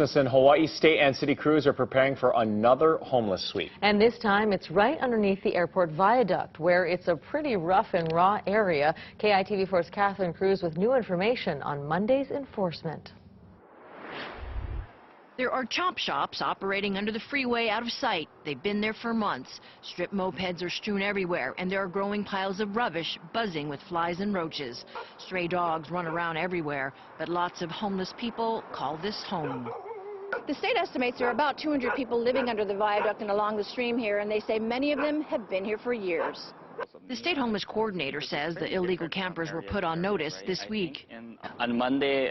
Listen, Hawaii state and city crews are preparing for another homeless sweep. And this time it's right underneath the airport viaduct, where it's a pretty rough and raw area. KITV4's Catherine Cruz with new information on Monday's enforcement. There are chop shops operating under the freeway out of sight. They've been there for months. Strip mopeds are strewn everywhere, and there are growing piles of rubbish buzzing with flies and roaches. Stray dogs run around everywhere, but lots of homeless people call this home. The state estimates there are about 200 people living under the viaduct and along the stream here, and they say many of them have been here for years. The state homeless coordinator says the illegal campers were put on notice this week. On Monday,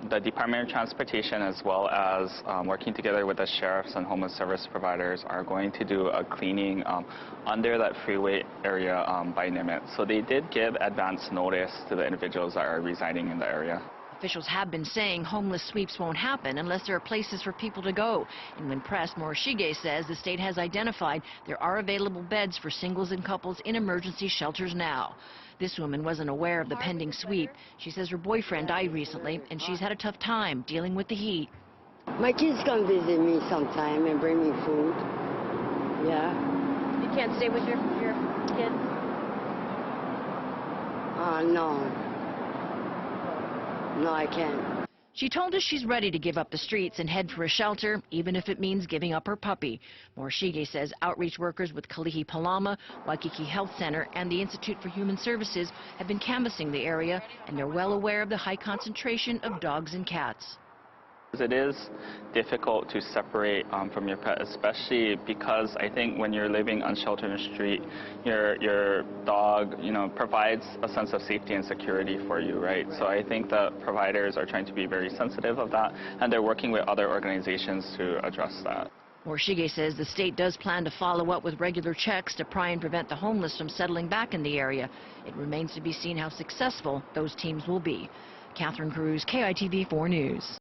the Department of Transportation, as well as working together with the sheriffs and homeless service providers, are going to do a cleaning under that freeway area by Nimitz. So they did give advance notice to the individuals that are residing in the area. Officials have been saying homeless sweeps won't happen unless there are places for people to go. And when pressed, Morishige says the state has identified there are available beds for singles and couples in emergency shelters now. This woman wasn't aware of the pending sweep. She says her boyfriend died recently, and she's had a tough time dealing with the heat. My kids come visit me sometime and bring me food. Yeah. You can't stay with your kids? No. No, I can't. She told us she's ready to give up the streets and head for a shelter, even if it means giving up her puppy. Morishige says outreach workers with Kalihi Palama, Waikiki Health Center, and the Institute for Human Services have been canvassing the area, and they're well aware of the high concentration of dogs and cats. It is difficult to separate from your pet, especially because I think when you're living unsheltered in the street, your dog, provides a sense of safety and security for you, right? So I think that providers are trying to be very sensitive of that, and they're working with other organizations to address that. Morishige says the state does plan to follow up with regular checks to try and prevent the homeless from settling back in the area. It remains to be seen how successful those teams will be. Catherine Cruz, KITV4 News.